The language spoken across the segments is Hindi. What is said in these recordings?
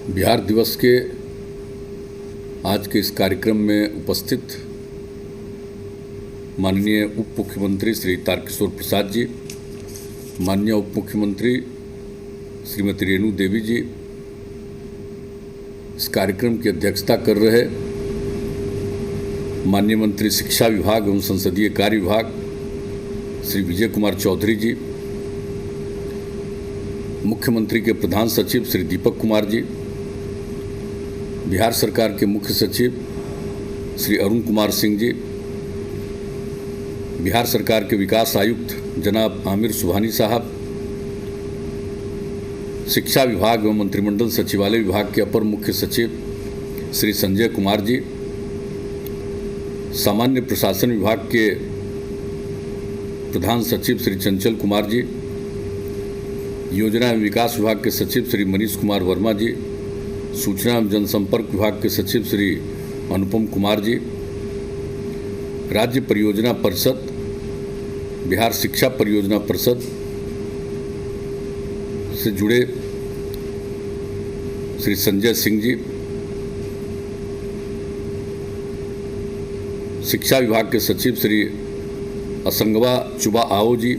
बिहार दिवस के आज के इस कार्यक्रम में उपस्थित माननीय उप मुख्यमंत्री श्री तारकिशोर प्रसाद जी, माननीय उप मुख्यमंत्री श्रीमती रेणु देवी जी, इस कार्यक्रम की अध्यक्षता कर रहे माननीय मंत्री शिक्षा विभाग एवं संसदीय कार्य विभाग श्री विजय कुमार चौधरी जी, मुख्यमंत्री के प्रधान सचिव श्री दीपक कुमार जी, बिहार सरकार के मुख्य सचिव श्री अरुण कुमार सिंह जी, बिहार सरकार के विकास आयुक्त जनाब आमिर सुबहानी साहब, शिक्षा विभाग एवं मंत्रिमंडल सचिवालय विभाग के अपर मुख्य सचिव श्री संजय कुमार जी, सामान्य प्रशासन विभाग के प्रधान सचिव श्री चंचल कुमार जी, योजना एवं विकास विभाग के सचिव श्री मनीष कुमार वर्मा जी, सूचना एवं जनसंपर्क विभाग के सचिव श्री अनुपम कुमार जी, राज्य परियोजना परिषद, बिहार शिक्षा परियोजना परिषद से जुड़े श्री संजय सिंह जी, शिक्षा विभाग के सचिव श्री असंगवा चुबा आओ जी,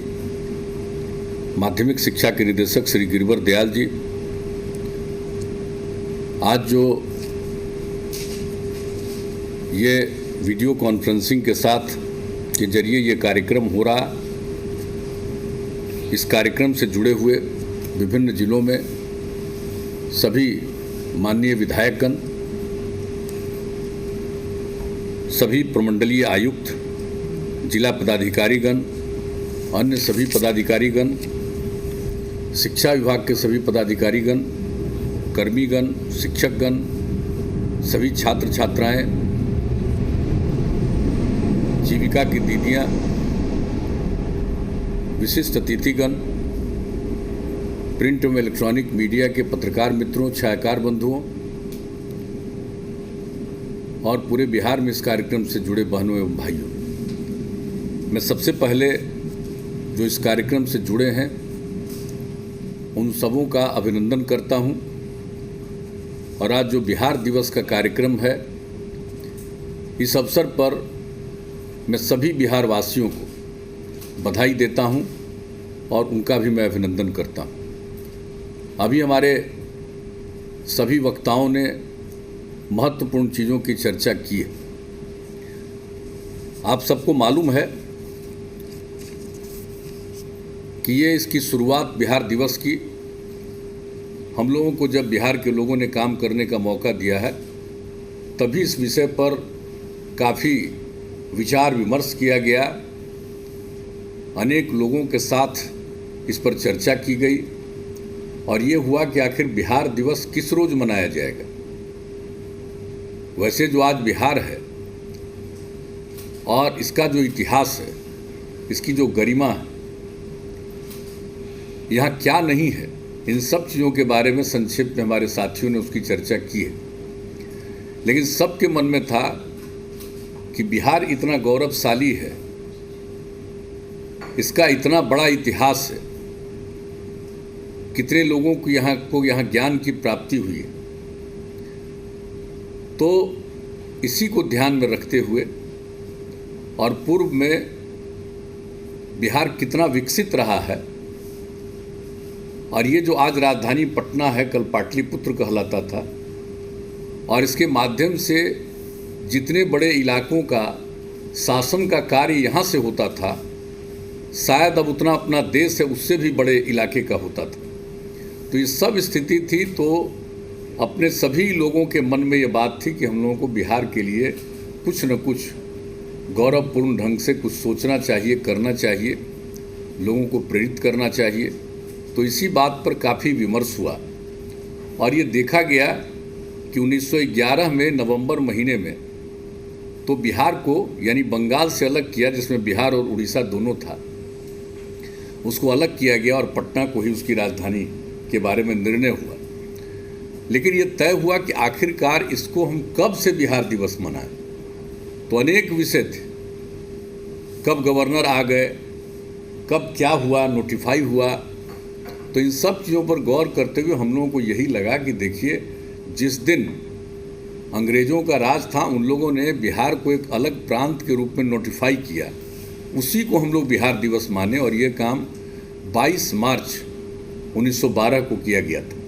माध्यमिक शिक्षा के निदेशक श्री गिरिवर दयाल जी, आज जो ये वीडियो कॉन्फ्रेंसिंग के साथ के जरिए ये कार्यक्रम हो रहा, इस कार्यक्रम से जुड़े हुए विभिन्न जिलों में सभी माननीय विधायकगण, सभी प्रमंडलीय आयुक्त, जिला पदाधिकारीगण, अन्य सभी पदाधिकारीगण, शिक्षा विभाग के सभी पदाधिकारीगण, कर्मीगण, शिक्षकगण, सभी छात्र छात्राएं, जीविका की दीदियां, विशिष्ट अतिथिगण, प्रिंट एवं इलेक्ट्रॉनिक मीडिया के पत्रकार मित्रों, छायाकार बंधुओं और पूरे बिहार में इस कार्यक्रम से जुड़े बहनों एवं भाइयों, मैं सबसे पहले जो इस कार्यक्रम से जुड़े हैं उन सबों का अभिनंदन करता हूं। और आज जो बिहार दिवस का कार्यक्रम है, इस अवसर पर मैं सभी बिहार वासियों को बधाई देता हूं और उनका भी मैं अभिनंदन करता हूं। अभी हमारे सभी वक्ताओं ने महत्वपूर्ण चीज़ों की चर्चा की है। आप सबको मालूम है कि ये इसकी शुरुआत बिहार दिवस की हम लोगों को जब बिहार के लोगों ने काम करने का मौका दिया है, तभी इस विषय पर काफ़ी विचार विमर्श किया गया, अनेक लोगों के साथ इस पर चर्चा की गई और ये हुआ कि आखिर बिहार दिवस किस रोज़ मनाया जाएगा। वैसे जो आज बिहार है और इसका जो इतिहास है, इसकी जो गरिमा है, यहाँ क्या नहीं है, इन सब चीज़ों के बारे में संक्षिप्त में हमारे साथियों ने उसकी चर्चा की है। लेकिन सबके मन में था कि बिहार इतना गौरवशाली है, इसका इतना बड़ा इतिहास है, कितने लोगों को यहाँ ज्ञान की प्राप्ति हुई है। तो इसी को ध्यान में रखते हुए और पूर्व में बिहार कितना विकसित रहा है, और ये जो आज राजधानी पटना है, कल पाटलिपुत्र कहलाता था, और इसके माध्यम से जितने बड़े इलाकों का शासन का कार्य यहाँ से होता था, शायद अब उतना अपना देश है उससे भी बड़े इलाके का होता था। तो ये सब स्थिति थी। तो अपने सभी लोगों के मन में ये बात थी कि हम लोगों को बिहार के लिए कुछ न कुछ गौरवपूर्ण ढंग से कुछ सोचना चाहिए, करना चाहिए, लोगों को प्रेरित करना चाहिए। तो इसी बात पर काफ़ी विमर्श हुआ और ये देखा गया कि 1911 में नवंबर महीने में तो बिहार को यानी बंगाल से अलग किया, जिसमें बिहार और उड़ीसा दोनों था, उसको अलग किया गया और पटना को ही उसकी राजधानी के बारे में निर्णय हुआ। लेकिन ये तय हुआ कि आखिरकार इसको हम कब से बिहार दिवस मनाएं। तो अनेक विषय थे, कब गवर्नर आ गए, कब क्या हुआ, नोटिफाई हुआ। तो इन सब चीज़ों पर गौर करते हुए हम लोगों को यही लगा कि देखिए जिस दिन अंग्रेज़ों का राज था उन लोगों ने बिहार को एक अलग प्रांत के रूप में नोटिफाई किया, उसी को हम लोग बिहार दिवस माने और ये काम 22 मार्च 1912 को किया गया था।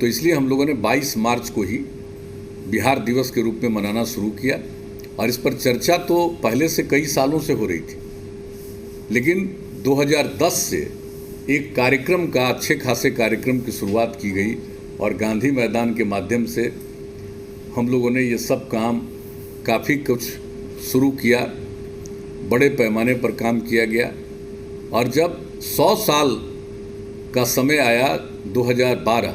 तो इसलिए हम लोगों ने 22 मार्च को ही बिहार दिवस के रूप में मनाना शुरू किया। और इस पर चर्चा तो पहले से कई सालों से हो रही थी, लेकिन 2010 से एक कार्यक्रम का, अच्छे खासे कार्यक्रम की शुरुआत की गई और गांधी मैदान के माध्यम से हम लोगों ने ये सब काम काफ़ी कुछ शुरू किया, बड़े पैमाने पर काम किया गया। और जब 100 साल का समय आया 2012,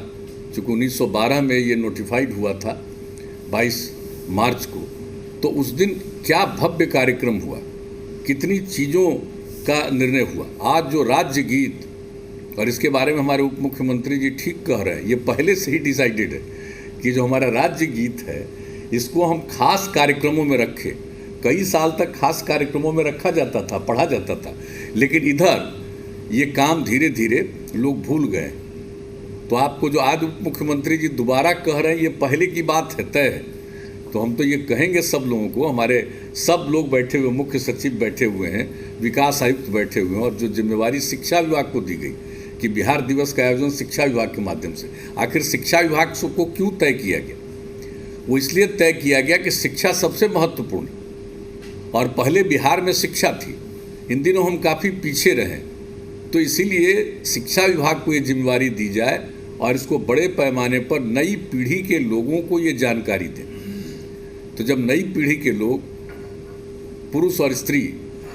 चूँकि 1912 में ये नोटिफाइड हुआ था 22 मार्च को, तो उस दिन क्या भव्य कार्यक्रम हुआ, कितनी चीज़ों का निर्णय हुआ। आज जो राज्य गीत, और इसके बारे में हमारे उप मुख्यमंत्री जी ठीक कह रहे हैं, ये पहले से ही डिसाइडेड है कि जो हमारा राज्य गीत है इसको हम खास कार्यक्रमों में रखें। कई साल तक खास कार्यक्रमों में रखा जाता था, पढ़ा जाता था, लेकिन इधर ये काम धीरे धीरे लोग भूल गए। तो आपको जो आज उप मुख्यमंत्री जी दोबारा कह रहे हैं ये पहले की बात है, तय है। तो हम तो ये कहेंगे सब लोगों को, हमारे सब लोग बैठे हुए, मुख्य सचिव बैठे हुए हैं, विकास आयुक्त बैठे हुए हैं, और जो जिम्मेवारी शिक्षा विभाग को दी गई कि बिहार दिवस का आयोजन शिक्षा विभाग के माध्यम से, आखिर शिक्षा विभाग को क्यों तय किया गया? वो इसलिए तय किया गया कि शिक्षा सबसे महत्वपूर्ण, और पहले बिहार में शिक्षा थी, इन दिनों हम काफ़ी पीछे रहे, तो इसीलिए शिक्षा विभाग को ये जिम्मेवारी दी जाए और इसको बड़े पैमाने पर नई पीढ़ी के लोगों को ये जानकारी दें। तो जब नई पीढ़ी के लोग, पुरुष और स्त्री,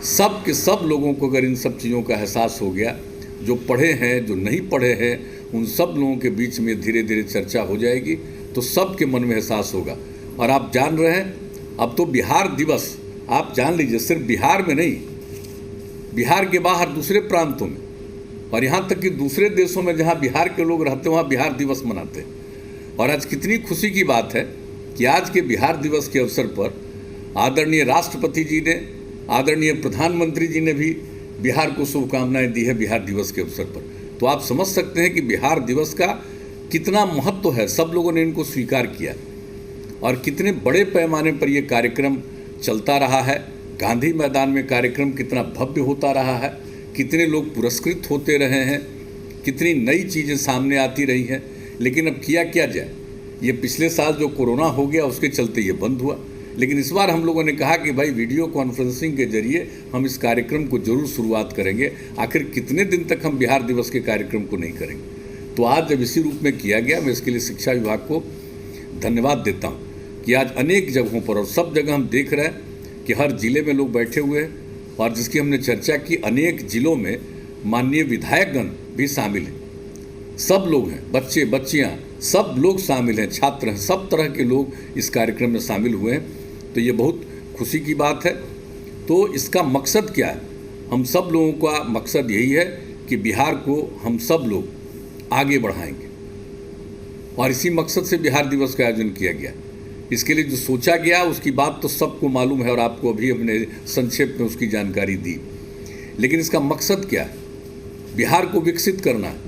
सब के सब लोगों को अगर इन सब चीज़ों का एहसास हो गया, जो पढ़े हैं, जो नहीं पढ़े हैं, उन सब लोगों के बीच में धीरे धीरे चर्चा हो जाएगी, तो सब के मन में एहसास होगा। और आप जान रहे हैं, अब तो बिहार दिवस आप जान लीजिए, सिर्फ बिहार में नहीं, बिहार के बाहर दूसरे प्रांतों में, और यहाँ तक कि दूसरे देशों में जहाँ बिहार के लोग रहते हैं वहाँ बिहार दिवस मनाते हैं। और आज कितनी खुशी की बात है कि आज के बिहार दिवस के अवसर पर आदरणीय राष्ट्रपति जी ने, आदरणीय प्रधानमंत्री जी ने भी बिहार को शुभकामनाएं दी है बिहार दिवस के अवसर पर। तो आप समझ सकते हैं कि बिहार दिवस का कितना महत्व है, सब लोगों ने इनको स्वीकार किया और कितने बड़े पैमाने पर ये कार्यक्रम चलता रहा है। गांधी मैदान में कार्यक्रम कितना भव्य होता रहा है, कितने लोग पुरस्कृत होते रहे हैं, कितनी नई चीज़ें सामने आती रही हैं। लेकिन अब किया क्या जाए, ये पिछले साल जो कोरोना हो गया उसके चलते ये बंद हुआ, लेकिन इस बार हम लोगों ने कहा कि भाई वीडियो कॉन्फ्रेंसिंग के जरिए हम इस कार्यक्रम को जरूर शुरुआत करेंगे। आखिर कितने दिन तक हम बिहार दिवस के कार्यक्रम को नहीं करेंगे। तो आज जब इसी रूप में किया गया, मैं इसके लिए शिक्षा विभाग को धन्यवाद देता हूँ कि आज अनेक जगहों पर और सब जगह हम देख रहे हैं कि हर जिले में लोग बैठे हुए हैं, और जिसकी हमने चर्चा की, अनेक जिलों में माननीय विधायकगण भी शामिल हैं, सब लोग हैं, बच्चे बच्चियाँ सब लोग शामिल हैं, छात्र हैं, सब तरह के लोग इस कार्यक्रम में शामिल हुए हैं। तो ये बहुत खुशी की बात है। तो इसका मकसद क्या है? हम सब लोगों का मकसद यही है कि बिहार को हम सब लोग आगे बढ़ाएंगे, और इसी मकसद से बिहार दिवस का आयोजन किया गया। इसके लिए जो सोचा गया उसकी बात तो सबको मालूम है और आपको अभी हमने संक्षेप में उसकी जानकारी दी। लेकिन इसका मकसद क्या है? बिहार को विकसित करना है,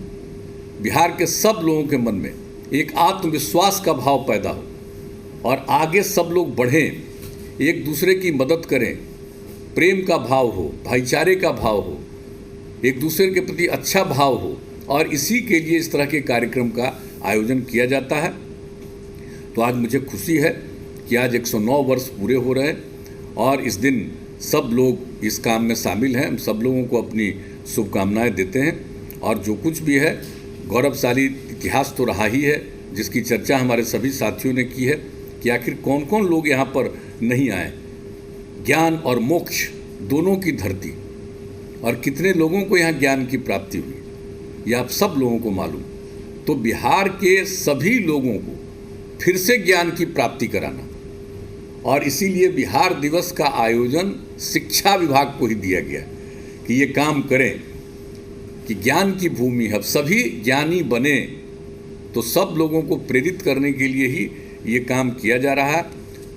बिहार के सब लोगों के मन में एक आत्मविश्वास का भाव पैदा हो और आगे सब लोग बढ़ें, एक दूसरे की मदद करें, प्रेम का भाव हो, भाईचारे का भाव हो, एक दूसरे के प्रति अच्छा भाव हो, और इसी के लिए इस तरह के कार्यक्रम का आयोजन किया जाता है। तो आज मुझे खुशी है कि आज 109 वर्ष पूरे हो रहे हैं और इस दिन सब लोग इस काम में शामिल हैं। हम सब लोगों को अपनी शुभकामनाएं देते हैं, और जो कुछ भी है गौरवशाली इतिहास तो रहा ही है, जिसकी चर्चा हमारे सभी साथियों ने की है कि आखिर कौन कौन लोग यहाँ पर नहीं आए। ज्ञान और मोक्ष दोनों की धरती, और कितने लोगों को यहाँ ज्ञान की प्राप्ति हुई, यह आप सब लोगों को मालूम। तो बिहार के सभी लोगों को फिर से ज्ञान की प्राप्ति कराना, और इसीलिए बिहार दिवस का आयोजन शिक्षा विभाग को ही दिया गया कि ये काम करें कि ज्ञान की भूमि है, सभी ज्ञानी बने। तो सब लोगों को प्रेरित करने के लिए ही ये काम किया जा रहा है।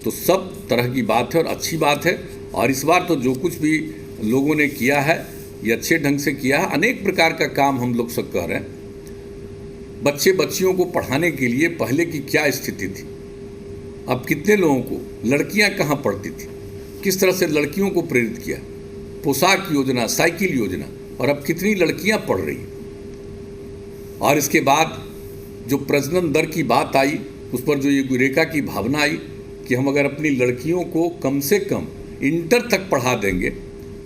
तो सब तरह की बात है और अच्छी बात है। और इस बार तो जो कुछ भी लोगों ने किया है ये अच्छे ढंग से किया है। अनेक प्रकार का काम हम लोग सब कर रहे हैं। बच्चे बच्चियों को पढ़ाने के लिए पहले की क्या स्थिति थी, अब कितने लोगों को, लड़कियां कहाँ पढ़ती थी, किस तरह से लड़कियों को प्रेरित किया, पोशाक योजना, साइकिल योजना, और अब कितनी लड़कियां पढ़ रही। और इसके बाद जो प्रजनन दर की बात आई, उस पर जो ये यूरेका की भावना आई कि हम अगर अपनी लड़कियों को कम से कम इंटर तक पढ़ा देंगे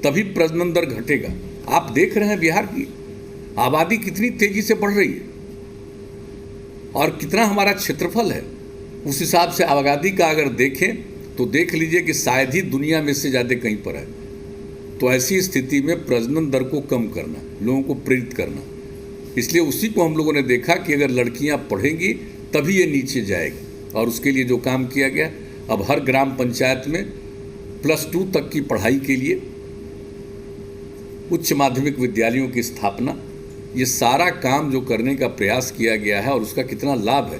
तभी प्रजनन दर घटेगा। आप देख रहे हैं बिहार की आबादी कितनी तेजी से बढ़ रही है और कितना हमारा क्षेत्रफल है। उस हिसाब से आबादी का अगर देखें तो देख लीजिए कि शायद ही दुनिया में से ज़्यादा कहीं पर है। तो ऐसी स्थिति में प्रजनन दर को कम करना, लोगों को प्रेरित करना, इसलिए उसी को हम लोगों ने देखा कि अगर लड़कियां पढ़ेंगी तभी ये नीचे जाएगी। और उसके लिए जो काम किया गया, अब हर ग्राम पंचायत में +2 तक की पढ़ाई के लिए उच्च माध्यमिक विद्यालयों की स्थापना, ये सारा काम जो करने का प्रयास किया गया है और उसका कितना लाभ है।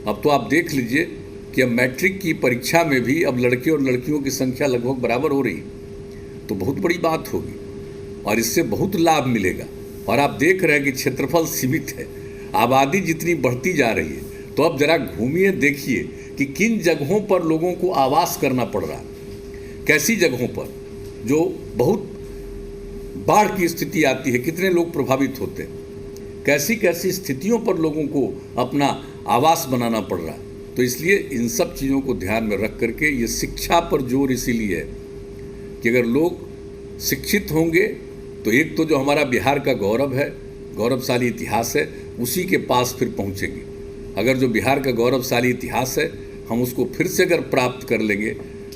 अब तो आप देख लीजिए कि अब मैट्रिक की परीक्षा में भी अब लड़के और लड़कियों की संख्या लगभग बराबर हो रही, तो बहुत बड़ी बात होगी और इससे बहुत लाभ मिलेगा। और आप देख रहे हैं कि क्षेत्रफल सीमित है, आबादी जितनी बढ़ती जा रही है, तो अब जरा घूमिए, देखिए कि किन जगहों पर लोगों को आवास करना पड़ रहा है, कैसी जगहों पर जो बहुत बाढ़ की स्थिति आती है, कितने लोग प्रभावित होते हैं, कैसी कैसी स्थितियों पर लोगों को अपना आवास बनाना पड़ रहा है। तो इसलिए इन सब चीज़ों को ध्यान में रख करके ये शिक्षा पर जोर इसीलिए है कि अगर लोग शिक्षित होंगे तो एक तो जो हमारा बिहार का गौरव है, गौरवशाली इतिहास है, उसी के पास फिर पहुँचेंगे। अगर जो बिहार का गौरवशाली इतिहास है हम उसको फिर से अगर प्राप्त कर लेंगे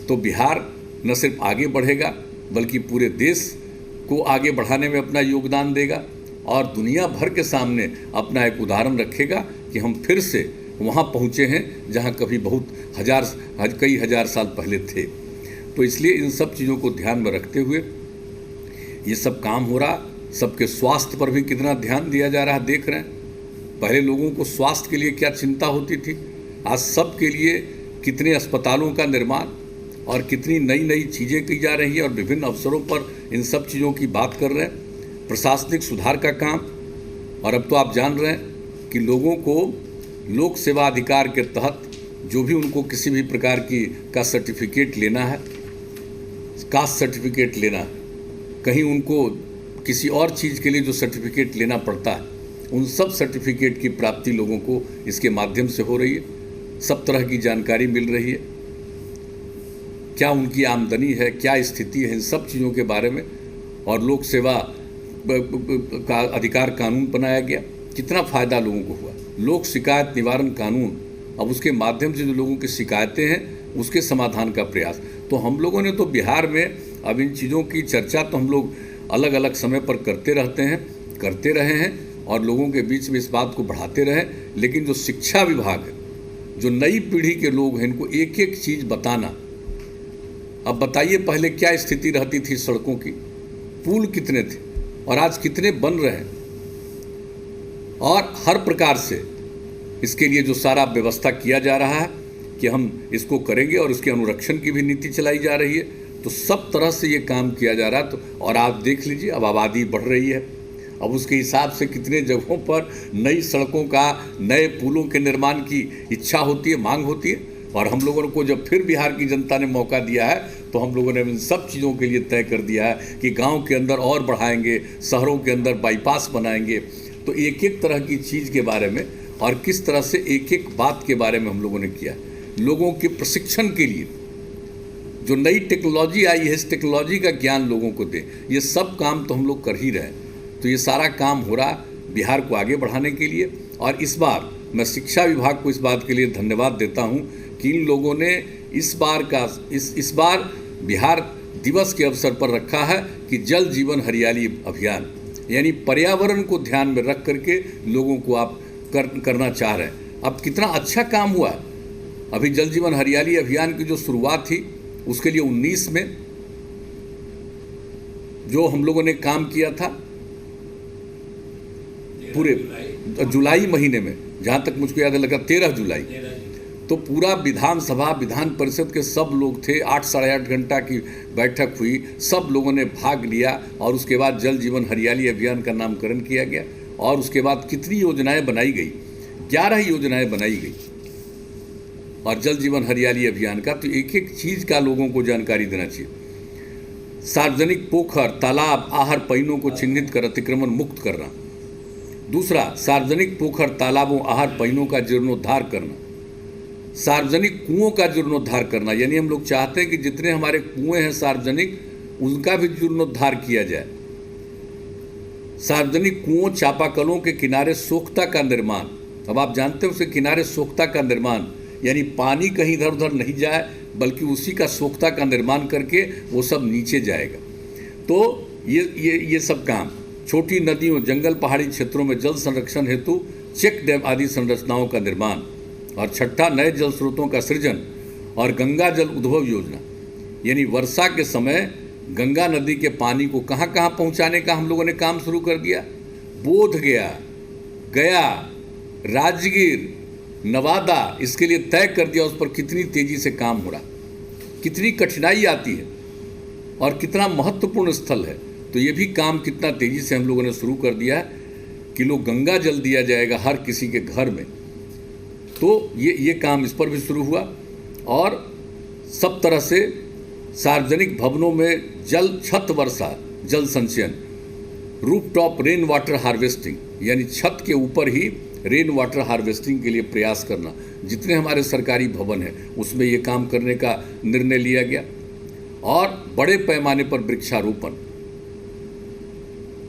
तो बिहार न सिर्फ आगे बढ़ेगा बल्कि पूरे देश को आगे बढ़ाने में अपना योगदान देगा और दुनिया भर के सामने अपना एक उदाहरण रखेगा कि हम फिर से वहाँ पहुँचे हैं जहाँ कभी कई हजार साल पहले थे। तो इसलिए इन सब चीज़ों को ध्यान में रखते हुए ये सब काम हो रहा। सबके स्वास्थ्य पर भी कितना ध्यान दिया जा रहा है, देख रहे हैं। पहले लोगों को स्वास्थ्य के लिए क्या चिंता होती थी, आज सब के लिए कितने अस्पतालों का निर्माण और कितनी नई नई चीज़ें की जा रही हैं और विभिन्न अवसरों पर इन सब चीज़ों की बात कर रहे हैं। प्रशासनिक सुधार का काम, और अब तो आप जान रहे हैं कि लोगों को लोक सेवा अधिकार के तहत जो भी उनको किसी भी प्रकार का सर्टिफिकेट लेना है, कास्ट सर्टिफिकेट लेना है, कहीं उनको किसी और चीज़ के लिए जो सर्टिफिकेट लेना पड़ता है, उन सब सर्टिफिकेट की प्राप्ति लोगों को इसके माध्यम से हो रही है। सब तरह की जानकारी मिल रही है, क्या उनकी आमदनी है, क्या स्थिति है, इन सब चीज़ों के बारे में। और लोक सेवा का अधिकार कानून बनाया गया, कितना फ़ायदा लोगों को हुआ। लोक शिकायत निवारण कानून, अब उसके माध्यम से जो लोगों की शिकायतें हैं उसके समाधान का प्रयास। तो हम लोगों ने तो बिहार में अब इन चीज़ों की चर्चा तो हम लोग अलग अलग समय पर करते रहे हैं और लोगों के बीच में इस बात को बढ़ाते रहे। लेकिन जो शिक्षा विभाग है, जो नई पीढ़ी के लोग हैं, इनको एक एक चीज़ बताना। अब बताइए पहले क्या स्थिति रहती थी सड़कों की, पुल कितने थे और आज कितने बन रहे हैं। और हर प्रकार से इसके लिए जो सारा व्यवस्था किया जा रहा है कि हम इसको करेंगे और इसके अनुरक्षण की भी नीति चलाई जा रही है, तो सब तरह से ये काम किया जा रहा है। तो और आप देख लीजिए अब आबादी बढ़ रही है, अब उसके हिसाब से कितने जगहों पर नई सड़कों का, नए पुलों के निर्माण की इच्छा होती है, मांग होती है। और हम लोगों को जब फिर बिहार की जनता ने मौका दिया है तो हम लोगों ने इन सब चीज़ों के लिए तय कर दिया है कि गांव के अंदर और बढ़ाएंगे, शहरों के अंदर बाईपास बनाएंगे। तो एक एक तरह की चीज़ के बारे में और किस तरह से एक एक बात के बारे में हम लोगों ने किया। लोगों के प्रशिक्षण के लिए जो नई टेक्नोलॉजी आई है, इस टेक्नोलॉजी का ज्ञान लोगों को दे, ये सब काम तो हम लोग कर ही रहे हैं। तो ये सारा काम हो रहा बिहार को आगे बढ़ाने के लिए। और इस बार मैं शिक्षा विभाग को इस बात के लिए धन्यवाद देता हूँ कि इन लोगों ने इस बार बिहार दिवस के अवसर पर रखा है कि जल जीवन हरियाली अभियान, यानी पर्यावरण को ध्यान में रख करके लोगों को आप करना चाह रहे हैं। अब कितना अच्छा काम हुआ। अभी जल जीवन हरियाली अभियान की जो शुरुआत थी उसके लिए 19 में जो हम लोगों ने काम किया था, पूरे जुलाई महीने में, जहाँ तक मुझको याद है लगा 13 जुलाई, तो पूरा विधानसभा, विधान परिषद के सब लोग थे, 8 साढ़े 8 घंटा की बैठक हुई, सब लोगों ने भाग लिया। और उसके बाद जल जीवन हरियाली अभियान का नामकरण किया गया और उसके बाद कितनी योजनाएं बनाई गई। 11 योजनाएं बनाई गई और जल जीवन हरियाली अभियान का। तो एक एक चीज़ का लोगों को जानकारी देना चाहिए। सार्वजनिक पोखर, तालाब, आहार पइनों को चिन्हित कर अतिक्रमण मुक्त करना। दूसरा, सार्वजनिक पोखर, तालाबों, आहार पइनों का जीर्णोद्धार करना। सार्वजनिक कुओं का जीर्णोद्धार करना, यानी हम लोग चाहते हैं कि जितने हमारे कुएं हैं सार्वजनिक, उनका भी जीर्णोद्धार किया जाए। सार्वजनिक कुओं, चापाकलों के किनारे सोख्ता का निर्माण। अब आप जानते हैं उसके किनारे सोख्ता का निर्माण, यानी पानी कहीं इधर उधर नहीं जाए, बल्कि उसी का सोख्ता का निर्माण करके वो सब नीचे जाएगा। तो ये सब काम। छोटी नदियों, जंगल, पहाड़ी क्षेत्रों में जल संरक्षण हेतु चेक डैम आदि संरचनाओं का निर्माण। और छठा, नए जल स्रोतों का सृजन और गंगा जल उद्भव योजना, यानी वर्षा के समय गंगा नदी के पानी को कहाँ कहाँ पहुँचाने का हम लोगों ने काम शुरू कर दिया। बोधगया, गया, राजगीर, नवादा, इसके लिए तय कर दिया। उस पर कितनी तेज़ी से काम हो रहा, कितनी कठिनाई आती है और कितना महत्वपूर्ण स्थल है। तो ये भी काम कितना तेज़ी से हम लोगों ने शुरू कर दिया है कि लोग गंगा जल दिया जाएगा हर किसी के घर में। तो ये काम इस पर भी शुरू हुआ। और सब तरह से सार्वजनिक भवनों में जल छत वर्षा, जल संचयन, रूफटॉप रेन वाटर हार्वेस्टिंग, यानी छत के ऊपर ही रेन वाटर हार्वेस्टिंग के लिए प्रयास करना। जितने हमारे सरकारी भवन हैं उसमें ये काम करने का निर्णय लिया गया। और बड़े पैमाने पर वृक्षारोपण,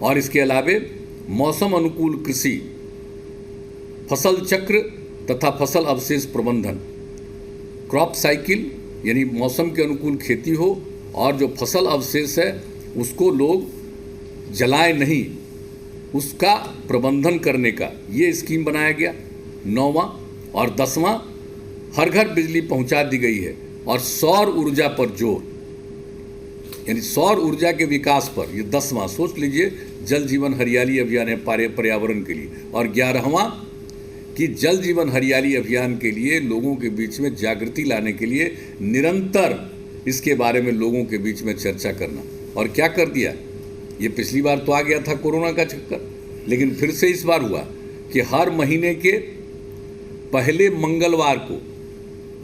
और इसके अलावे मौसम अनुकूल कृषि, फसल चक्र तथा फसल अवशेष प्रबंधन, क्रॉप साइकिल, यानी मौसम के अनुकूल खेती हो और जो फसल अवशेष है उसको लोग जलाएं नहीं, उसका प्रबंधन करने का ये स्कीम बनाया गया। 9वां और 10वां, हर घर बिजली पहुंचा दी गई है। और सौर ऊर्जा पर जोर, यानी सौर ऊर्जा के विकास पर, ये 10वां। सोच लीजिए, जल जीवन हरियाली अभियान है पर्यावरण के लिए। और 11वां कि जल जीवन हरियाली अभियान के लिए लोगों के बीच में जागृति लाने के लिए निरंतर इसके बारे में लोगों के बीच में चर्चा करना। और क्या कर दिया, ये पिछली बार तो आ गया था कोरोना का चक्कर, लेकिन फिर से इस बार हुआ कि हर महीने के पहले मंगलवार को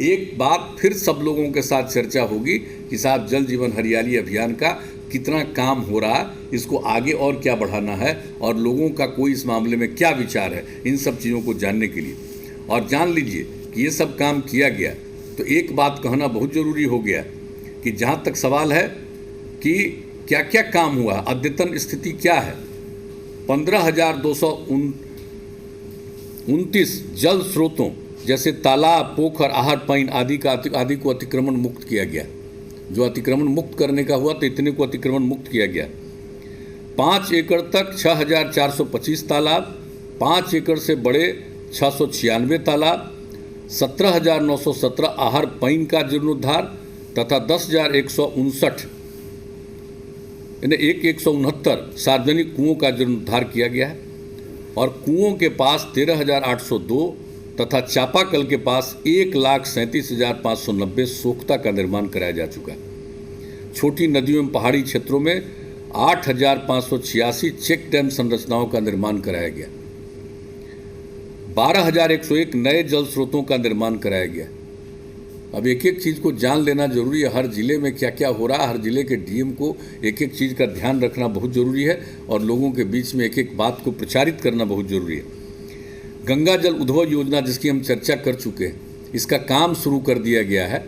एक बात फिर सब लोगों के साथ चर्चा होगी कि साहब जल जीवन हरियाली अभियान का कितना काम हो रहा, इसको आगे और क्या बढ़ाना है, और लोगों का कोई इस मामले में क्या विचार है, इन सब चीज़ों को जानने के लिए। और जान लीजिए कि ये सब काम किया गया तो एक बात कहना बहुत ज़रूरी हो गया कि जहाँ तक सवाल है कि क्या क्या काम हुआ, अद्यतन स्थिति क्या है। 15,229 जल स्रोतों जैसे तालाब, पोखर, आहार पइन आदि को अतिक्रमण मुक्त किया गया। जो अतिक्रमण मुक्त करने का हुआ तो इतने को अतिक्रमण मुक्त किया गया। 5 एकड़ तक 6,425 तालाब, 5 एकड़ से बड़े 696 तालाब, 17,917 आहार पइन का जीर्णोद्धार तथा 10,159 यानी 169 सार्वजनिक कुओं का जीर्णोद्धार किया गया है। और कुओं के पास 13,802 तथा चापाकल के पास 1,37,590 सोख्ता का निर्माण कराया जा चुका है। छोटी नदियों एवं पहाड़ी क्षेत्रों में 8,586 चेक डैम संरचनाओं का निर्माण कराया गया। 12,101 नए जल स्रोतों का निर्माण कराया गया। अब एक एक चीज़ को जान लेना जरूरी है, हर जिले में क्या क्या हो रहा है। हर जिले के डीएम को एक एक चीज़ का ध्यान रखना बहुत ज़रूरी है और लोगों के बीच में एक एक बात को प्रचारित करना बहुत ज़रूरी है। गंगा जल उद्भव योजना जिसकी हम चर्चा कर चुके हैं, इसका काम शुरू कर दिया गया है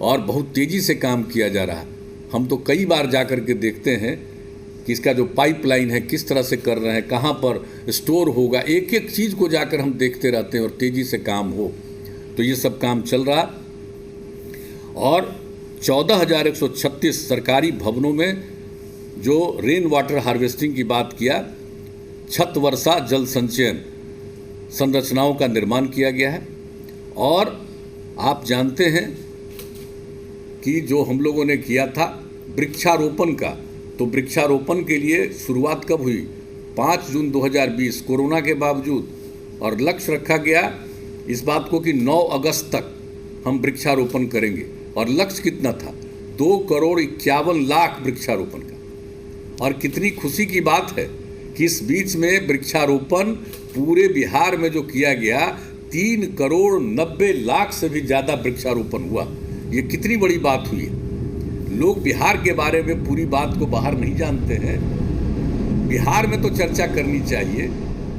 और बहुत तेज़ी से काम किया जा रहा है। हम तो कई बार जा कर के देखते हैं कि इसका जो पाइपलाइन है किस तरह से कर रहे हैं, कहाँ पर स्टोर होगा, एक एक चीज़ को जाकर हम देखते रहते हैं और तेज़ी से काम हो। तो ये सब काम चल रहा। और 14,136 सरकारी भवनों में जो रेन वाटर हार्वेस्टिंग की बात किया, छत वर्षा जल संचयन संरचनाओं का निर्माण किया गया है। और आप जानते हैं कि जो हम लोगों ने किया था वृक्षारोपण का, तो वृक्षारोपण के लिए शुरुआत कब हुई? 5 जून 2020, कोरोना के बावजूद। और लक्ष्य रखा गया इस बात को कि 9 अगस्त तक हम वृक्षारोपण करेंगे। और लक्ष्य कितना था? 2,51,00,000 वृक्षारोपण का। और कितनी खुशी की बात है कि इस बीच में वृक्षारोपण पूरे बिहार में जो किया गया 3,90,00,000 से भी ज़्यादा वृक्षारोपण हुआ। ये कितनी बड़ी बात हुई है। लोग बिहार के बारे में पूरी बात को बाहर नहीं जानते हैं। बिहार में तो चर्चा करनी चाहिए,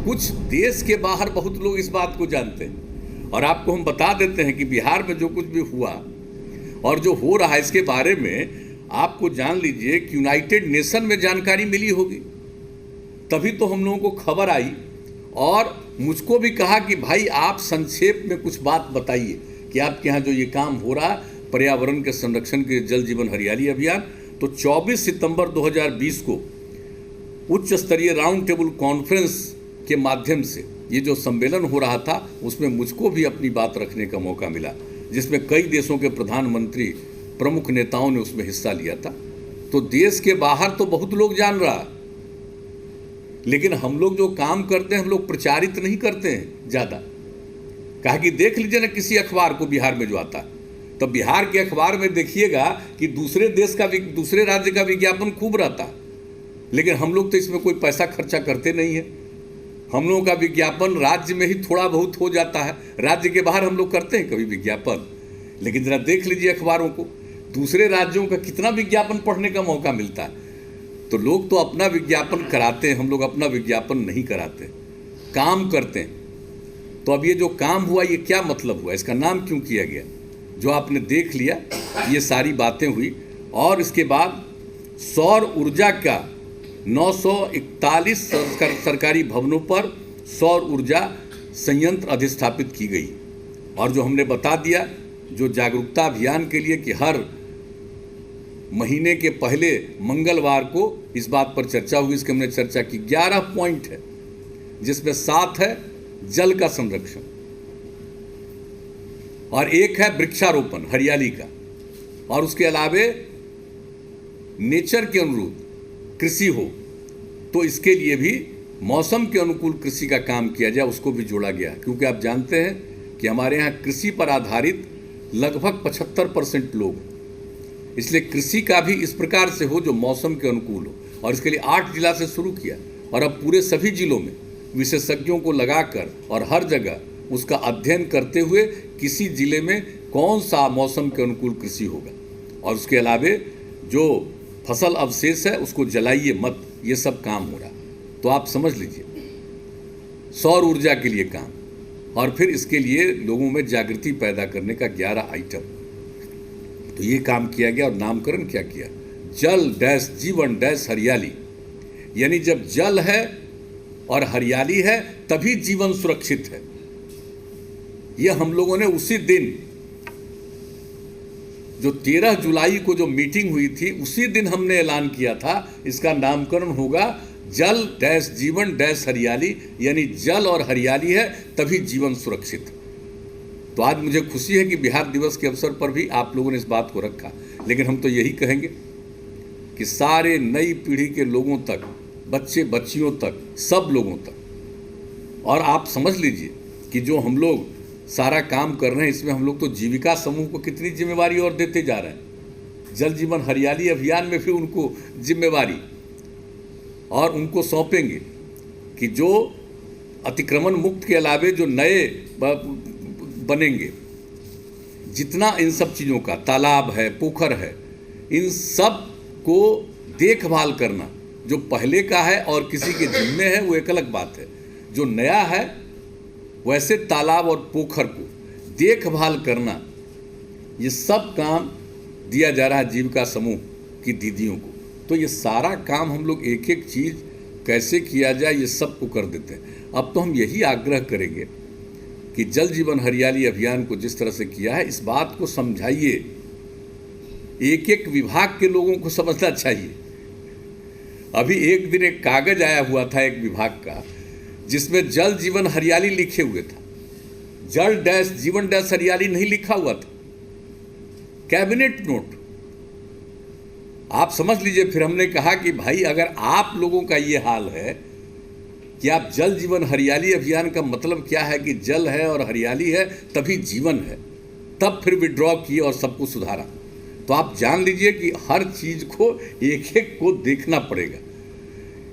कुछ देश के बाहर बहुत लोग इस बात को जानते हैं। और आपको हम बता देते हैं कि बिहार में जो कुछ भी हुआ और जो हो रहा है इसके बारे में आपको जान लीजिए कि यूनाइटेड नेशन में जानकारी मिली होगी, तभी तो हम लोगों को खबर आई। और मुझको भी कहा कि भाई आप संक्षेप में कुछ बात बताइए कि आपके यहाँ जो ये काम हो रहा है पर्यावरण के संरक्षण के जल जीवन हरियाली अभियान। तो 24 सितंबर 2020 को उच्च स्तरीय राउंड टेबल कॉन्फ्रेंस के माध्यम से ये जो सम्मेलन हो रहा था उसमें मुझको भी अपनी बात रखने का मौका मिला, जिसमें कई देशों के प्रधानमंत्री प्रमुख नेताओं ने उसमें हिस्सा लिया था। तो देश के बाहर तो बहुत लोग जान रहा, लेकिन हम लोग जो काम करते हैं हम लोग प्रचारित नहीं करते हैं ज़्यादा। कहा कि देख लीजिए ना किसी अखबार को बिहार में जो आता है, तो बिहार के अखबार में देखिएगा कि दूसरे देश का दूसरे राज्य का विज्ञापन खूब रहता है, लेकिन हम लोग तो इसमें कोई पैसा खर्चा करते नहीं है। हम लोगों का विज्ञापन राज्य में ही थोड़ा बहुत हो जाता है, राज्य के बाहर हम लोग करते हैं कभी विज्ञापन। लेकिन जरा देख लीजिए अखबारों को, दूसरे राज्यों का कितना विज्ञापन पढ़ने का मौका मिलता है। तो लोग तो अपना विज्ञापन कराते हैं, हम लोग अपना विज्ञापन नहीं कराते, काम करते हैं। तो अब ये जो काम हुआ ये क्या मतलब हुआ, इसका नाम क्यों किया गया, जो आपने देख लिया ये सारी बातें हुई। और इसके बाद सौर ऊर्जा का 941 सरकारी भवनों पर सौर ऊर्जा संयंत्र अधिस्थापित की गई। और जो हमने बता दिया जो जागरूकता अभियान के लिए कि हर महीने के पहले मंगलवार को इस बात पर चर्चा हुई, इसके हमने चर्चा की। 11 पॉइंट है, जिसमें 7 है जल का संरक्षण और 1 है वृक्षारोपण हरियाली का, और उसके अलावे नेचर के अनुरूप कृषि हो तो इसके लिए भी मौसम के अनुकूल कृषि का काम किया जाए, उसको भी जोड़ा गया। क्योंकि आप जानते हैं कि हमारे यहाँ कृषि पर आधारित लगभग 75% लोग, इसलिए कृषि का भी इस प्रकार से हो जो मौसम के अनुकूल हो। और इसके लिए 8 जिला से शुरू किया और अब पूरे सभी जिलों में विशेषज्ञों को लगाकर और हर जगह उसका अध्ययन करते हुए किसी जिले में कौन सा मौसम के अनुकूल कृषि होगा। और उसके अलावे जो फसल अवशेष है उसको जलाइए मत, ये सब काम हो रहा। तो आप समझ लीजिए सौर ऊर्जा के लिए काम, और फिर इसके लिए लोगों में जागृति पैदा करने का 11 आइटम। तो ये काम किया गया और नामकरण क्या किया, जल डैश जीवन डैश हरियाली। यानी जब जल है और हरियाली है तभी जीवन सुरक्षित है। ये हम लोगों ने उसी दिन जो 13 जुलाई को जो मीटिंग हुई थी उसी दिन हमने ऐलान किया था, इसका नामकरण होगा जल डैश जीवन डैश हरियाली। यानी जल और हरियाली है तभी जीवन सुरक्षित। तो आज मुझे खुशी है कि बिहार दिवस के अवसर पर भी आप लोगों ने इस बात को रखा। लेकिन हम तो यही कहेंगे कि सारे नई पीढ़ी के लोगों तक, बच्चे बच्चियों तक, सब लोगों तक। और आप समझ लीजिए कि जो हम लोग सारा काम कर रहे हैं इसमें हम लोग तो जीविका समूह को कितनी जिम्मेवारी और देते जा रहे हैं। जल जीवन हरियाली अभियान में भी उनको जिम्मेवारी और उनको सौंपेंगे कि जो अतिक्रमण मुक्त के अलावे जो नए बनेंगे, जितना इन सब चीज़ों का तालाब है, पोखर है, इन सब को देखभाल करना, जो पहले का है और किसी के जिम्मे है वो एक अलग बात है। जो नया है वैसे तालाब और पोखर को देखभाल करना, ये सब काम दिया जा रहा है जीविका समूह की दीदियों को। तो ये सारा काम हम लोग एक एक चीज़ कैसे किया जाए ये सब को कर देते हैं। अब तो हम यही आग्रह करेंगे कि जल जीवन हरियाली अभियान को जिस तरह से किया है इस बात को समझाइए, एक एक विभाग के लोगों को समझना चाहिए। अभी एक दिन एक कागज आया हुआ था एक विभाग का जिसमें जल जीवन हरियाली लिखे हुए था, जल डैश जीवन डैश हरियाली नहीं लिखा हुआ था, कैबिनेट नोट। आप समझ लीजिए। फिर हमने कहा कि भाई अगर आप लोगों का ये हाल है कि आप जल जीवन हरियाली अभियान का मतलब क्या है कि जल है और हरियाली है तभी जीवन है, तब फिर विड्रॉ किए और सबको सुधारा। तो आप जान लीजिए कि हर चीज़ को एक एक को देखना पड़ेगा।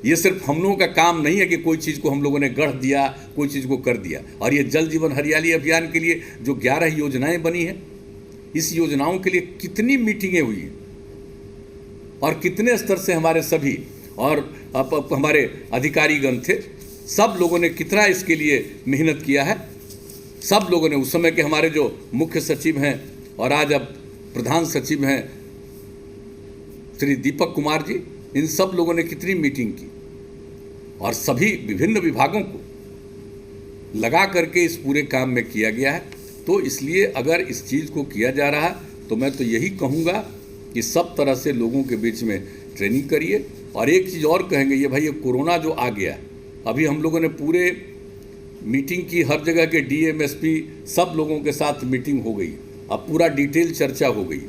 ये सिर्फ हम लोगों का काम नहीं है कि कोई चीज़ को हम लोगों ने गढ़ दिया, कोई चीज़ को कर दिया। और ये जल जीवन हरियाली अभियान के लिए जो 11 योजनाएं बनी हैं, इस योजनाओं के लिए कितनी मीटिंगें हुई हैं और कितने स्तर से हमारे सभी और हमारे अधिकारीगण थे, सब लोगों ने कितना इसके लिए मेहनत किया है। सब लोगों ने, उस समय के हमारे जो मुख्य सचिव हैं और आज अब प्रधान सचिव हैं श्री दीपक कुमार जी, इन सब लोगों ने कितनी मीटिंग की और सभी विभिन्न विभागों को लगा करके इस पूरे काम में किया गया है। तो इसलिए अगर इस चीज़ को किया जा रहा है तो मैं तो यही कहूँगा कि सब तरह से लोगों के बीच में ट्रेनिंग करिए। और एक चीज़ और कहेंगे, ये भाई ये कोरोना जो आ गया, अभी हम लोगों ने पूरे मीटिंग की, हर जगह के डीएम एसपी सब लोगों के साथ मीटिंग हो गई, अब पूरा डिटेल चर्चा हो गई,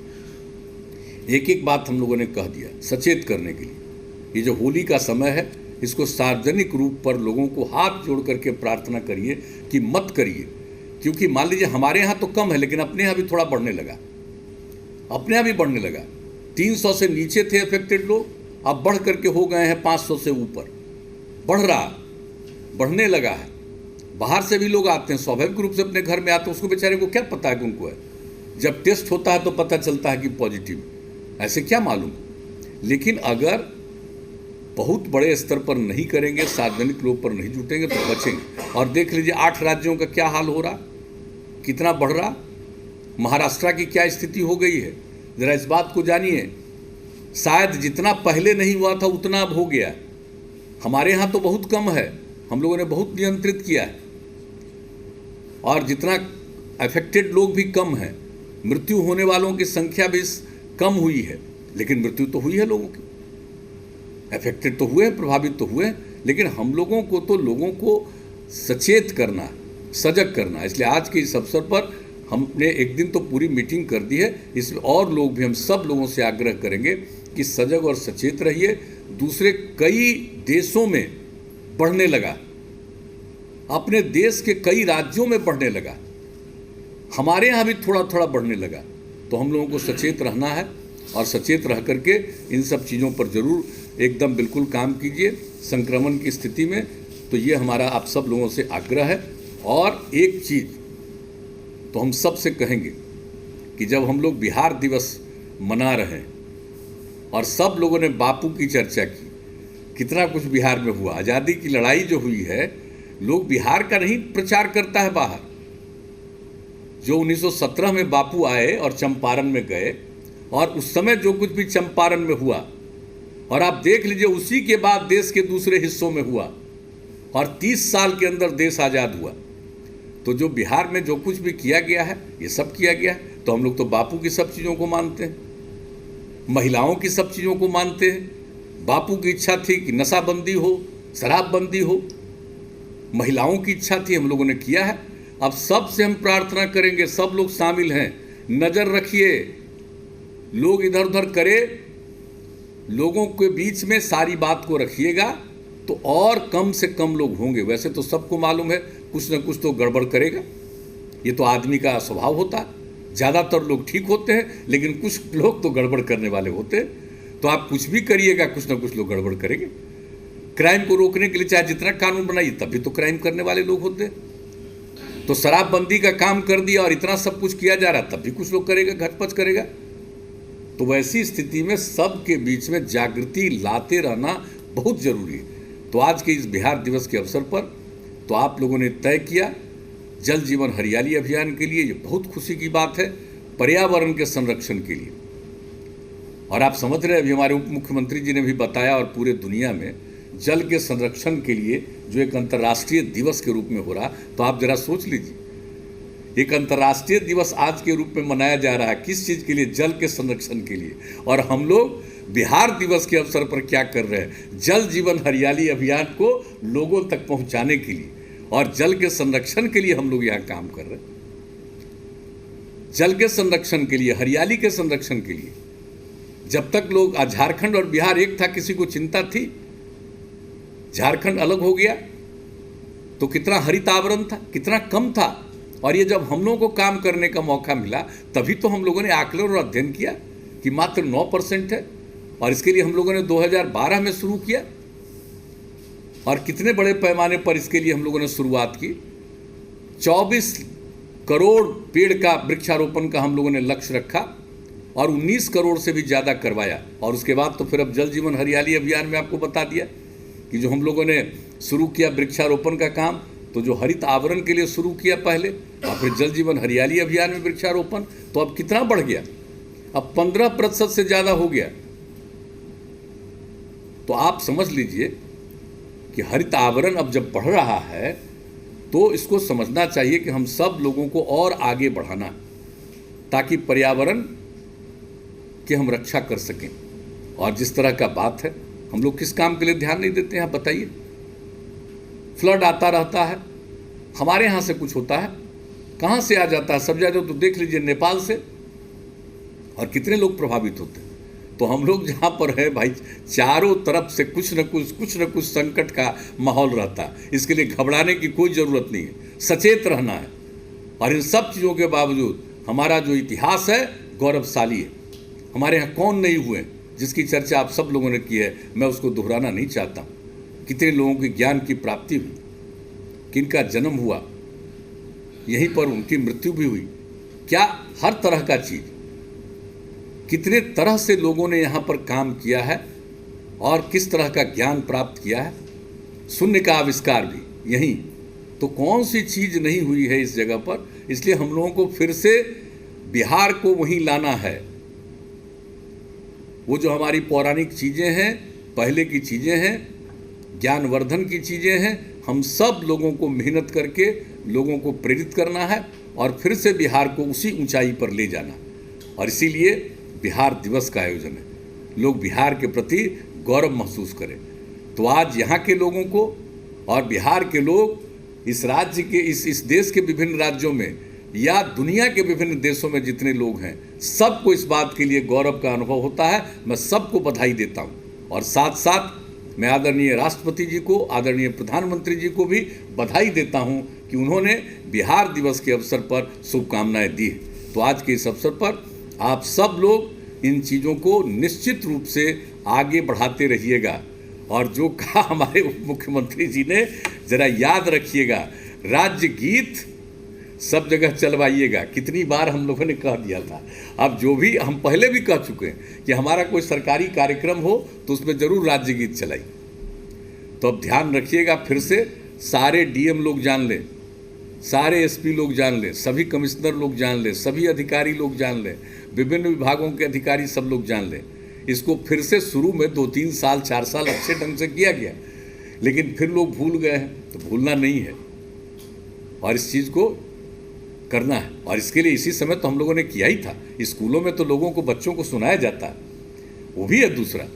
एक एक बात हम लोगों ने कह दिया सचेत करने के लिए। ये जो होली का समय है, इसको सार्वजनिक रूप पर लोगों को हाथ जोड़ करके प्रार्थना करिए कि मत करिए, क्योंकि मान लीजिए हमारे यहाँ तो कम है लेकिन अपने यहाँ भी थोड़ा बढ़ने लगा, अपने यहाँ भी बढ़ने लगा। 300 से नीचे थे अफेक्टेड लोग, अब बढ़ करके हो गए हैं 500 से ऊपर, बढ़ रहा, बढ़ने लगा है। बाहर से भी लोग आते हैं, स्वाभाविक रूप से अपने घर में आते हैं, उसको बेचारे को क्या पता है कि उनको है। जब टेस्ट होता है तो पता चलता है कि पॉजिटिव, ऐसे क्या मालूम। लेकिन अगर बहुत बड़े स्तर पर नहीं करेंगे, सार्वजनिक लोग पर नहीं जुटेंगे तो बचेंगे। और देख लीजिए 8 राज्यों का क्या हाल हो रहा, कितना बढ़ रहा। महाराष्ट्र की क्या स्थिति हो गई है, ज़रा इस बात को जानिए। शायद जितना पहले नहीं हुआ था उतना अब हो गया। हमारे यहाँ तो बहुत कम है, हम लोगों ने बहुत नियंत्रित किया है और जितना अफेक्टेड लोग भी कम हैं, मृत्यु होने वालों की संख्या भी कम हुई है, लेकिन मृत्यु तो हुई है लोगों की। अफेक्टेड तो हुए, प्रभावित तो हुए, लेकिन हम लोगों को तो लोगों को सचेत करना, सजग करना। इसलिए आज के इस अवसर पर हमने एक दिन तो पूरी मीटिंग कर दी है, इसमें और लोग भी, हम सब लोगों से आग्रह करेंगे कि सजग और सचेत रहिए। दूसरे कई देशों में बढ़ने लगा, अपने देश के कई राज्यों में बढ़ने लगा, हमारे यहाँ भी थोड़ा थोड़ा बढ़ने लगा। तो हम लोगों को सचेत रहना है और सचेत रह करके इन सब चीज़ों पर ज़रूर एकदम बिल्कुल काम कीजिए संक्रमण की स्थिति में। तो ये हमारा आप सब लोगों से आग्रह है। और एक चीज़ तो हम सब से कहेंगे कि जब हम लोग बिहार दिवस मना रहे हैं और सब लोगों ने बापू की चर्चा की, कितना कुछ बिहार में हुआ, आज़ादी की लड़ाई जो हुई है, लोग बिहार का नहीं प्रचार करता है बाहर। जो 1917 में बापू आए और चंपारण में गए और उस समय जो कुछ भी चंपारण में हुआ, और आप देख लीजिए उसी के बाद देश के दूसरे हिस्सों में हुआ और 30 साल के अंदर देश आज़ाद हुआ। तो जो बिहार में जो कुछ भी किया गया है, ये सब किया गया है। तो हम लोग तो बापू की सब चीज़ों को मानते हैं, महिलाओं की सब चीज़ों को मानते हैं। बापू की इच्छा थी कि नशाबंदी हो, शराबबंदी हो, महिलाओं की इच्छा थी, हम लोगों ने किया है। अब सबसे हम प्रार्थना करेंगे, सब लोग शामिल हैं, नज़र रखिए, लोग इधर उधर करे, लोगों के बीच में सारी बात को रखिएगा तो और कम से कम लोग होंगे। वैसे तो सबको मालूम है कुछ न कुछ तो गड़बड़ करेगा, ये तो आदमी का स्वभाव होता है। ज़्यादातर लोग ठीक होते हैं लेकिन कुछ लोग तो गड़बड़ करने वाले होते हैं। तो आप कुछ भी करिएगा, कुछ ना कुछ लोग गड़बड़ करेंगे। क्राइम को रोकने के लिए चाहे जितना कानून बनाइए, तब भी तो क्राइम करने वाले लोग होते हैं। तो शराबबंदी का काम कर दिया और इतना सब कुछ किया जा रहा, तब भी कुछ लोग करेगा, घटपच करेगा। तो वैसी स्थिति में सबके बीच में जागृति लाते रहना बहुत ज़रूरी है। तो आज के इस बिहार दिवस के अवसर पर तो आप लोगों ने तय किया जल जीवन हरियाली अभियान के लिए, ये बहुत खुशी की बात है, पर्यावरण के संरक्षण के लिए। और आप समझ रहे हैं, अभी हमारे उप मुख्यमंत्री जी ने भी बताया, और पूरे दुनिया में जल के संरक्षण के लिए जो एक अंतर्राष्ट्रीय दिवस के रूप में हो रहा, तो आप जरा सोच लीजिए, एक अंतर्राष्ट्रीय दिवस आज के रूप में मनाया जा रहा है, किस चीज़ के लिए? जल के संरक्षण के लिए। और हम लोग बिहार दिवस के अवसर पर क्या कर रहे हैं? जल जीवन हरियाली अभियान को लोगों तक पहुंचाने के लिए और जल के संरक्षण के लिए हम लोग यहाँ काम कर रहे हैं। जल के संरक्षण के लिए, हरियाली के संरक्षण के लिए। जब तक लोग झारखंड और बिहार एक था, किसी को चिंता थी? झारखंड अलग हो गया तो कितना हरित आवरण था, कितना कम था। और ये जब हम लोगों को काम करने का मौका मिला, तभी तो हम लोगों ने आकलन और अध्ययन किया कि मात्र 9% है। और इसके लिए हम लोगों ने 2012 में शुरू किया और कितने बड़े पैमाने पर इसके लिए हम लोगों ने शुरुआत की। 24 करोड़ पेड़ का वृक्षारोपण का हम लोगों ने लक्ष्य रखा और 19 करोड़ से भी ज़्यादा करवाया। और उसके बाद तो फिर अब जल जीवन हरियाली अभियान में आपको बता दिया कि जो हम लोगों ने शुरू किया वृक्षारोपण का काम, तो जो हरित आवरण के लिए शुरू किया पहले, और फिर जल जीवन हरियाली अभियान में वृक्षारोपण, तो अब कितना बढ़ गया, अब 15% से ज़्यादा हो गया। तो आप समझ लीजिए कि हरित आवरण अब जब बढ़ रहा है तो इसको समझना चाहिए कि हम सब लोगों को और आगे बढ़ाना, ताकि पर्यावरण की हम रक्षा कर सकें। और जिस तरह का बात है, हम लोग किस काम के लिए ध्यान नहीं देते हैं, आप बताइए। फ्लड आता रहता है, हमारे यहाँ से कुछ होता है, कहाँ से आ जाता है, सब जाते तो देख लीजिए नेपाल से, और कितने लोग प्रभावित होते हैं। तो हम लोग जहाँ पर है भाई, चारों तरफ से कुछ न कुछ संकट का माहौल रहता है। इसके लिए घबराने की कोई ज़रूरत नहीं है, सचेत रहना है। और इन सब चीज़ों के बावजूद हमारा जो इतिहास है गौरवशाली है। हमारे यहाँ कौन नहीं हुए जिसकी चर्चा आप सब लोगों ने की है, मैं उसको दोहराना नहीं चाहता। कितने लोगों के ज्ञान की प्राप्ति हुई, किनका जन्म हुआ, यहीं पर उनकी मृत्यु भी हुई। क्या हर तरह का चीज़, कितने तरह से लोगों ने यहाँ पर काम किया है और किस तरह का ज्ञान प्राप्त किया है। शून्य का आविष्कार भी यहीं, तो कौन सी चीज़ नहीं हुई है इस जगह पर। इसलिए हम लोगों को फिर से बिहार को वहीं लाना है। वो जो हमारी पौराणिक चीज़ें हैं, पहले की चीज़ें हैं, ज्ञानवर्धन की चीज़ें हैं, हम सब लोगों को मेहनत करके लोगों को प्रेरित करना है और फिर से बिहार को उसी ऊंचाई पर ले जाना। और इसीलिए बिहार दिवस का आयोजन है, लोग बिहार के प्रति गौरव महसूस करें। तो आज यहाँ के लोगों को और बिहार के लोग इस राज्य के, इस देश के विभिन्न राज्यों में या दुनिया के विभिन्न देशों में जितने लोग हैं, सबको इस बात के लिए गौरव का अनुभव होता है। मैं सबको बधाई देता हूँ और साथ साथ मैं आदरणीय राष्ट्रपति जी को, आदरणीय प्रधानमंत्री जी को भी बधाई देता हूँ कि उन्होंने बिहार दिवस के अवसर पर शुभकामनाएं दी। तो आज के इस अवसर पर आप सब लोग इन चीज़ों को निश्चित रूप से आगे बढ़ाते रहिएगा। और जो कहा हमारे उप मुख्यमंत्री जी ने, ज़रा याद रखिएगा, राज्य गीत सब जगह चलवाइएगा। कितनी बार हम लोगों ने कह दिया था, अब जो भी हम पहले भी कह चुके हैं कि हमारा कोई सरकारी कार्यक्रम हो तो उसमें ज़रूर राज्य गीत चलाइए। तो अब ध्यान रखिएगा, फिर से सारे डीएम लोग जान लें, सारे एसपी लोग जान लें, सभी कमिश्नर लोग जान लें, सभी अधिकारी लोग जान लें, विभिन्न विभागों के अधिकारी सब लोग जान लें। इसको फिर से शुरू में 2-3 साल 4 साल अच्छे ढंग से किया गया, लेकिन फिर लोग भूल गए हैं। तो भूलना नहीं है और इस चीज़ को करना है। और इसके लिए इसी समय तो हम लोगों ने किया ही था। स्कूलों में तो लोगों को, बच्चों को सुनाया जाता है, वो भी है दूसरा,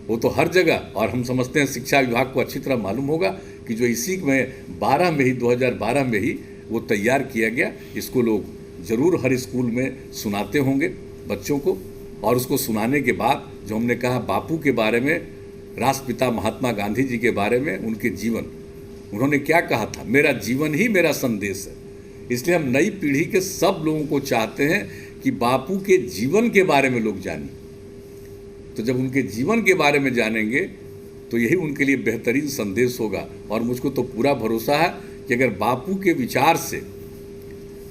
वो तो हर जगह। और हम समझते हैं शिक्षा विभाग को अच्छी तरह मालूम होगा कि जो इसी में 2012 में ही वो तैयार किया गया, इसको लोग ज़रूर हर स्कूल में सुनाते होंगे बच्चों को। और उसको सुनाने के बाद जो हमने कहा बापू के बारे में, राष्ट्रपिता महात्मा गांधी जी के बारे में, उनके जीवन, उन्होंने क्या कहा था, मेरा जीवन ही मेरा संदेश है। इसलिए हम नई पीढ़ी के सब लोगों को चाहते हैं कि बापू के जीवन के बारे में लोग जानें। तो जब उनके जीवन के बारे में जानेंगे तो यही उनके लिए बेहतरीन संदेश होगा। और मुझको तो पूरा भरोसा है कि अगर बापू के विचार से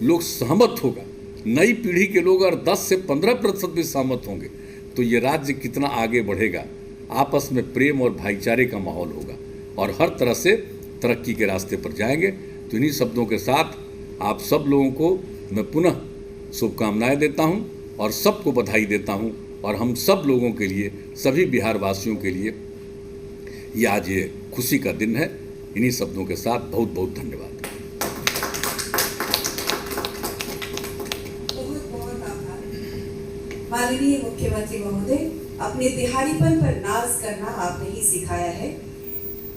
लोग सहमत होगा, नई पीढ़ी के लोग अगर 10 से 15% भी सहमत होंगे, तो ये राज्य कितना आगे बढ़ेगा। आपस में प्रेम और भाईचारे का माहौल होगा और हर तरह से तरक्की के रास्ते पर जाएंगे। तो इन्हीं शब्दों के साथ आप सब लोगों को मैं पुनः शुभकामनाएं देता हूं और सबको बधाई देता हूं। और हम सब लोगों के लिए, सभी बिहार वासियों के लिए ये आज ये खुशी का दिन है। इन्हीं शब्दों के साथ बहुत बहुत धन्यवाद। बहुत बहुत आभार। माननीय मुख्यमंत्री महोदय, अपने दिहाड़ीपन पर नाज करना आपने ही सिखाया है।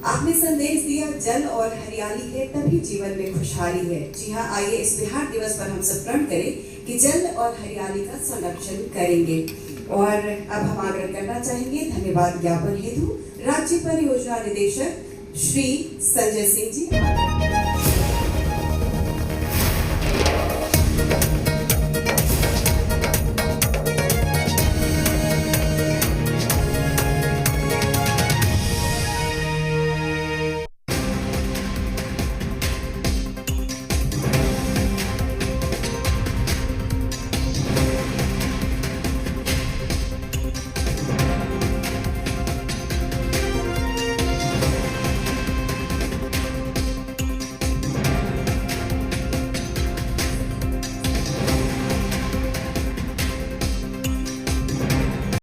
आपने संदेश दिया, जल और हरियाली है तभी जीवन में खुशहाली है। जी हाँ, आइए इस बिहार दिवस पर हम सब प्रण करें कि जल और हरियाली का संरक्षण करेंगे। और अब हम आग्रह करना चाहेंगे धन्यवाद ज्ञापन हेतु राज्य परियोजना निदेशक श्री संजय सिंह जी।